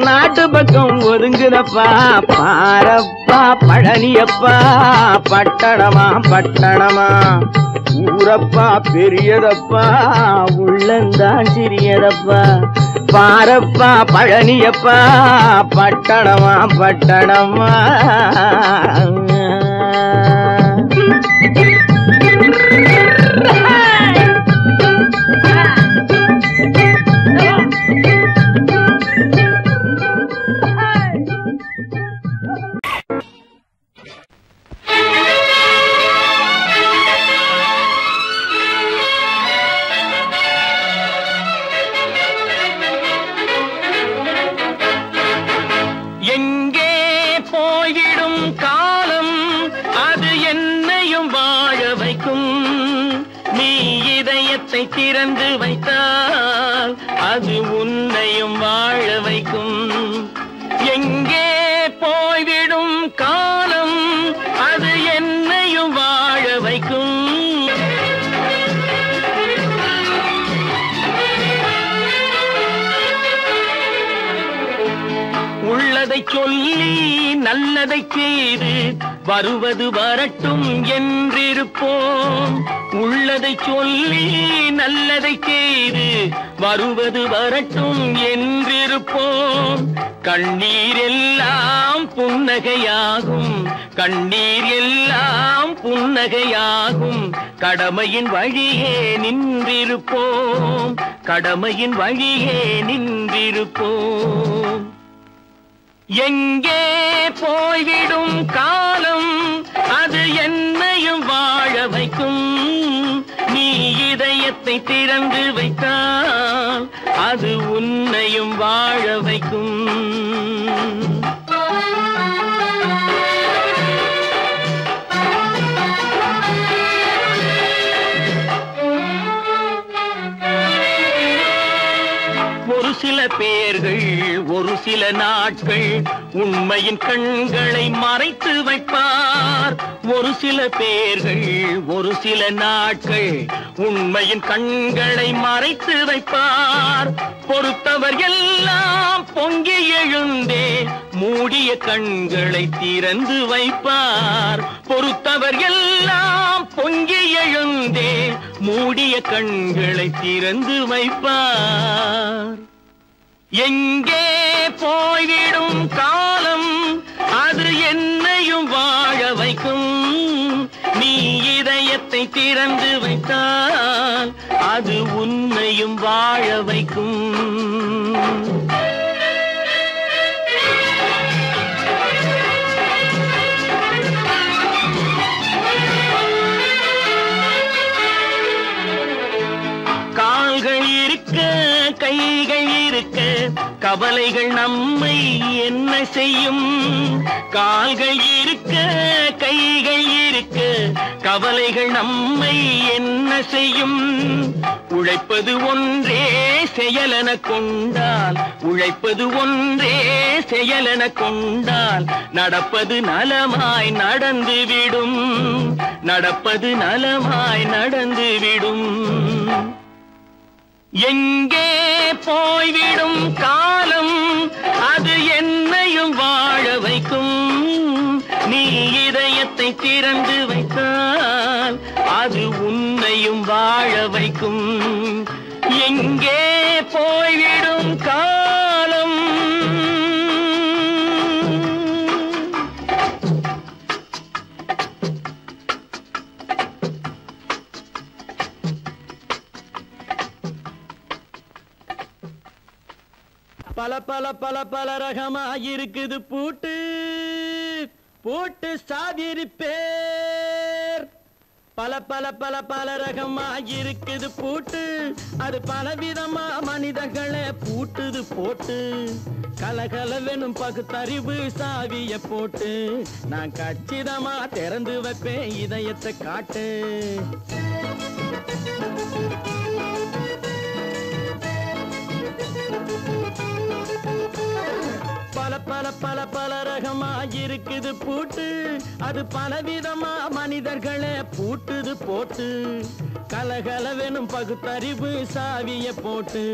நாட்டு பக்கம் ஒதுங்குதப்பா, பாரப்பா பழனியப்பா பட்டணமா பட்டணமா, ஊரப்பா பெரியதப்பா உள்ளந்தான் சிறியதப்பா, பாரப்பா பழனியப்பா பட்டணமா பட்டணமா. எங்கே போய்விடும் காலம் இதயத்தை திறந்து வைத்தால் அது உன்னையும் வாழ வைக்கும். எங்கே போய்விடும் காலம் அது என்னையும் வாழ வைக்கும். உள்ளதை சொல்லி நல்லதை செய்து வருவது வரட்டும் என்றிருப்போம். உள்ளதை சொல்லி நல்லதை செய்து வருவது வரட்டும் என்றிருப்போம். கண்ணீர் எல்லாம் புன்னகையாகும், கண்ணீர் எல்லாம் புன்னகையாகும். கடமையின் வழியே நின்றிருப்போம், கடமையின் வழியே நின்றிருப்போம். எங்கே போய்விடும் காலம் அது என்னையும் வாழ வைக்கும். நீ இதயத்தை திறந்து வைத்தால் அது உன்னையும் வாழ வைக்கும். ஒரு சில பேர்கள் ஒரு சில நாட்கள் உண்மையின் கண்களை மறைத்து வைப்பார். ஒரு சில பேர்கள் ஒரு சில நாட்கள் உண்மையின் கண்களை மறைத்து வைப்பார். பொறுத்தவர் எல்லாம் பொங்கி எழுந்தே மூடிய கண்களை திறந்து வைப்பார். பொறுத்தவர் எல்லாம் பொங்கி எழுந்தே மூடிய கண்களை திறந்து வைப்பார். எங்கே போய்விடும் காலம் அது என்னையும் வாழ வைக்கும். நீ இதயத்தை திறந்து வைத்தால் அது உன்னையும் வாழ வைக்கும். கால்கள் இருக்க கைகள் இருக்க கவலைகள் நம்மை என்ன செய்யும். கால்கள் இருக்க கைகள் இருக்க கவலைகள் நம்மை என்ன செய்யும். உழைப்பது ஒன்றே செயலென கொண்டால், உழைப்பது ஒன்றே செயலென கொண்டால் நடப்பது நலமாய் நடந்துவிடும், நடப்பது நலமாய் நடந்துவிடும். எங்கே போய்விடும் காலம் அது என்னையும் வாழ வைக்கும். நீ இதயத்தை திறந்து வைத்தால் அது உன்னையும் வாழ வைக்கும். எங்கே போய்விடும் காலம் பல பல பல பல ரகமா இருக்குது பூட்டு பூட்டு சாதிரி பேர். பல பல பல பல ரகமா இருக்குது பூட்டு அது பலவிதமா மனிதர்களை பூட்டுது போட்டு. கலகலவெனும் பகுத்தறிவு சாவிய போட்டு நான் கச்சிதமா திறந்து வைப்பேன் இதயத்தை காட்டு. பல பல பல பல ரகமா இருக்குது பூட்டு அது பலவிதமா மனிதர்களை பூட்டுது போட்டு. கலகலவெனும் பகுத்தறிவு சாவிய போட்டு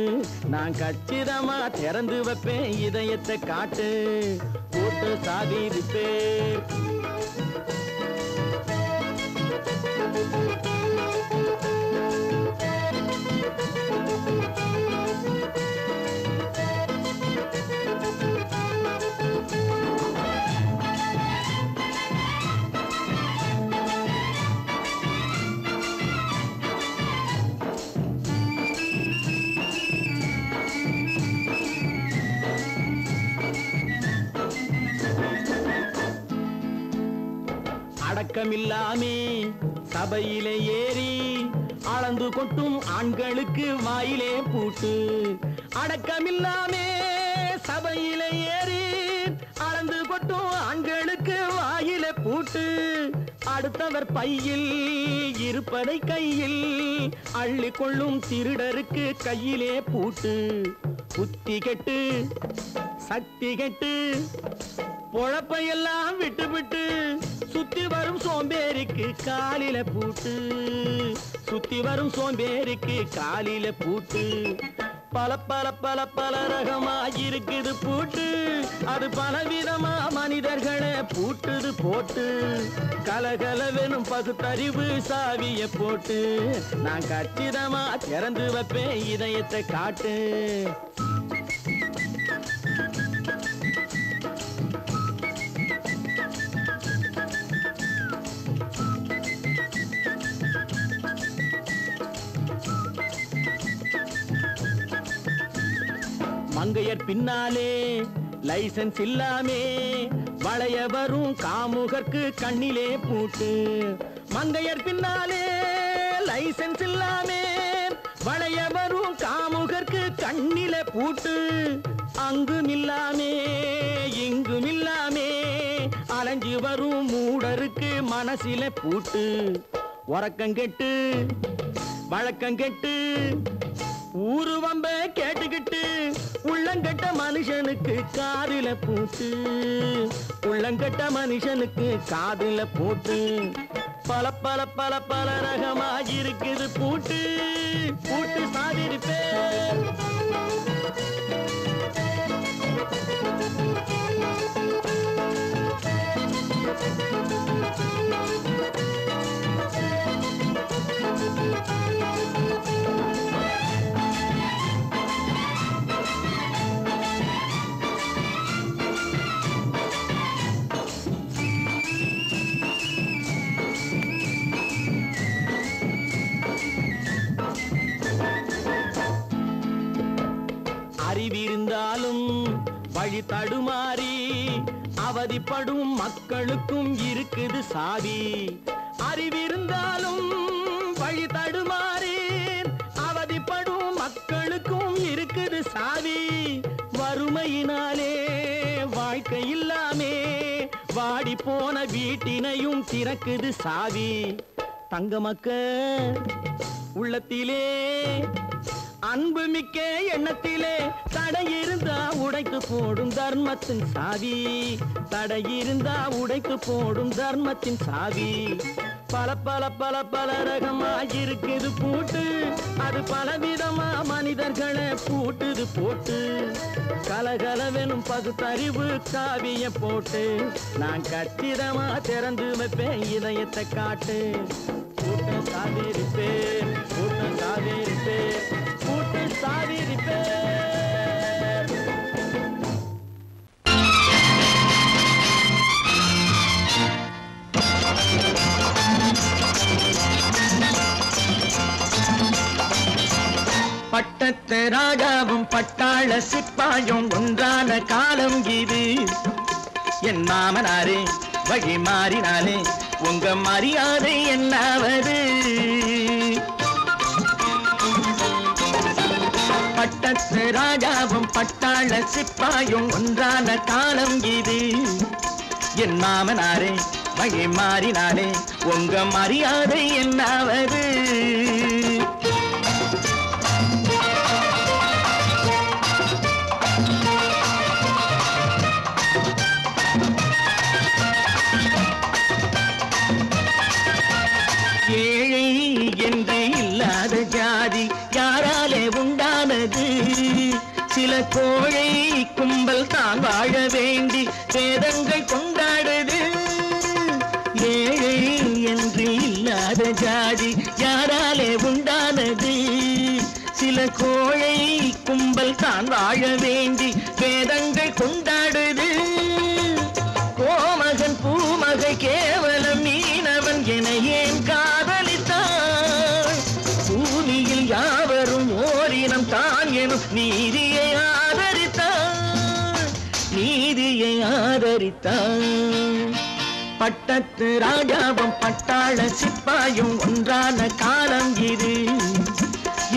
நான் கச்சிதமா திறந்து வைப்பேன் இதயத்தை காட்டு. பூட்டு சாவி பேர். அடக்கமில்லாமே சபையிலே ஏறி அளந்து கொட்டும் ஆண்களுக்கு வாயிலே பூட்டு. அடக்கமில்லாமே சபையிலே ஏறி அளந்து கொட்டும் ஆண்களுக்கு வாயிலே பூட்டு. அடுத்தவர் பையில் இருப்பதை கையில் அள்ளி கொள்ளும் திருடருக்கு கையிலே பூட்டு. புத்தி கெட்டு சக்தி கெட்டு பொழப்பையெல்லாம் விட்டு விட்டு சுத்தி வரும் சோம்பேறிக்கு காலில பூட்டு. சுத்தி வரும் சோம்பேறிக்கு காலில பூட்டு. பல பல பல பல ரகமா இருக்குது பூட்டு. அது பலவிதமா மனிதர்களை பூட்டுது போட்டு. கலகலவெனும் பகுத்தறிவு சாவிய போட்டு நான் கச்சிதமா திறந்து வைப்பேன் இதயத்தை காட்டு. மங்கையர் பின்னாலே லைசன்ஸ் இல்லாமே வளைய வரும் காமுகர்க்கு கண்ணிலே பூட்டு. மங்கையர் பின்னாலே லைசன்ஸ் இல்லாமே வளைய வரும் காமுகர்க்கு கண்ணிலே பூட்டு. அங்கும் இல்லாமே இங்கும் இல்லாமே அலைஞ்சு வரும் மூடருக்கு மனசில பூட்டு. உறக்கங்கெட்டு வழக்கங்கெட்டு ஊரு வம்ப கேட்டுக்கிட்டு உள்ளங்கட்ட மனுஷனுக்கு காதில பூட்டு. உள்ளங்கட்ட மனுஷனுக்கு காதில பூட்டு. பல பல பல பல ரகமா இருக்குது பூட்டு. பூட்டு சாதிருப்பேன். அறிவிருந்தாலும் வழி தடுமாறி அவதிப்படும் மக்களுக்கும் இருக்குது சாவி. அறிவிருந்தாலும் வழி தடுமாறி அவதிப்படும் மக்களுக்கும் இருக்குது சாவி. வறுமையினாலே வாழ்க்கை இல்லாமே வாடி போன வீட்டினையும் திறக்குது சாவி. தங்க மக்க உள்ளத்திலே அன்பு மிக்க எண்ணத்திலே தடையிருந்தா உடைத்து போடும் தர்மத்தின் சாவி. தடையிருந்தா உடைத்து போடும் தர்மத்தின் சாவி. பல பல பல பல ரகமா இருக்குது பூட்டு. அது பலவிதமா மனிதர்களை பூட்டுது போட்டு. கலகலவெனும் பகுத்தறிவு காவிய போட்டு நான் கச்சிதமா திறந்து வைப்பேன் இதயத்தை காட்டு. கூட்டம் சாதிருப்பேன் கூட்டம் சாதிருப்பேன் கூட்டு சாதிருப்பேன். பட்டத்து ராஜாவும் பட்டாள சிப்பாயும் ஒன்றான காலம் இது. என் மாமனாரே வழி மாறினாலே உங்க மரியாதை என்னாவது? பட்டத்து ராஜாவும் பட்டாள சிப்பாயும் ஒன்றான காலம் இது. என் மாமனாரே வழி மாறினாலே உங்க மரியாதை என்னாவது? ஏழை என்று இல்லாத ஜாதி யாராலே உண்டானது? சில கோழை கும்பல் தான் வாழ வேண்டி வேதங்கள் கொண்டாடுது. ஏழை என்று இல்லாத ஜாதி யாராலே உண்டானது? சில கோழை கும்பல் தான் வாழ வேண்டி வேதங்கள் கொண்டாடுது. கோமகன் பூமகை கேவலம் மீனவன் என ஏன் காதலித்தான்? பூமியில் யாவரும் ஓரினம் தான் எனும் நீதியை ஆதரித்தான். நீதியை ஆதரித்தான். பட்டத்து ராஜாவும் பட்டாள சிப்பாயும் ஒன்றான காலம் இது.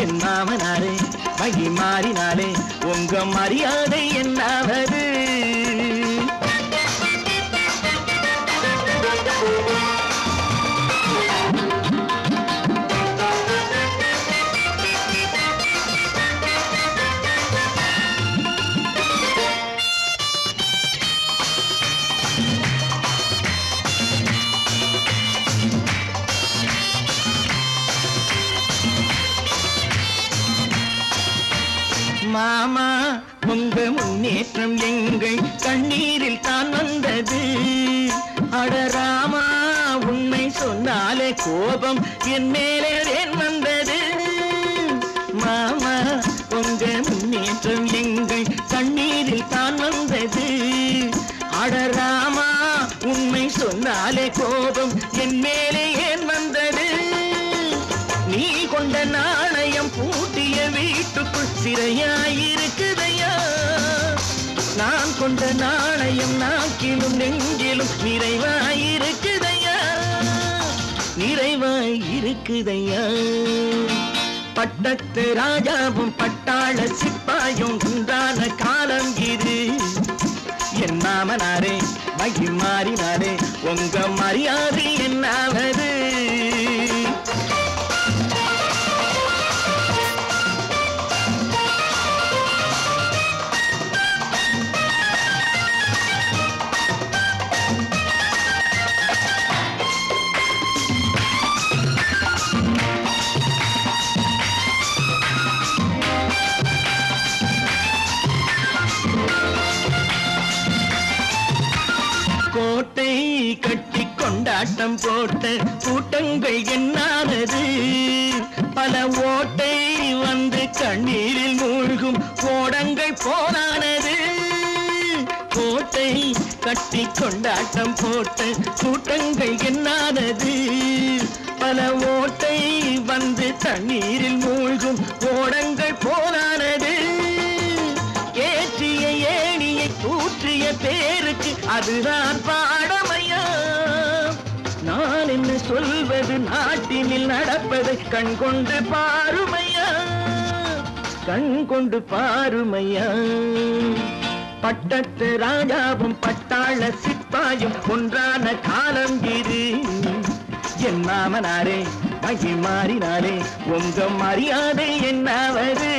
என் மாமனாரே வழி மாறினாலே உங்க மரியாதை என்னாவது? மாமா உங்க முன்னேற்றம் எங்கள் கண்ணீரில் தான் வந்தது. அடராமா உண்மை சொன்னாலே கோபம் என் மேலே ஏன் வந்தது. மாமா உங்க முன்னேற்றம் எங்கள் கண்ணீரில் தான் வந்தது. அடராமா உண்மை சொன்னாலே கோபம் என் மேலே ஏன் வந்தது. நீ கொண்ட நாணயம் பூட்டிய வீட்டுக்குள் சிறையாயிருக்குதையா. நான் கொண்ட நாணயம் நாக்கிலும் நெஞ்சிலும் நிறைவாயிருக்குதையா, நிறைவாயிருக்குதையா. பட்டத்து ராஜாவும் பட்டாள சிப்பாயும் உண்டான காலம் இது. என் மாமனாரே மகி மாறினாரே உங்க மரியாதை என்னாவது. கோட்டை கட்டி கொண்டாட்டம் போட்ட கூட்டங்கள் என்னானது. பல ஓட்டை வந்து கண்ணீரில் மூழ்கும் கோடங்கள் போனானது. கோட்டை கட்டி கொண்டாட்டம் போட்ட கூட்டங்கள் என்னானது. பல ஓட்டை வந்து தண்ணீரில் மூழ்கும் கோடங்கள் போனானது. ஏற்றிய ஏணியை தூற்றிய பேருக்கு அதுதான் பாடமையா. நான் என்ன சொல்வது நாட்டினில் நடப்பதை கண் கொண்டு பாருமையா, கண் கொண்டு பாருமையா. பட்டத்து ராஜாவும் பட்டாள சிப்பாயும் ஒன்றான காலம் இது. என் மாமனாரே மகி மாறினாரே உங்க மரியாதை என்னாவது.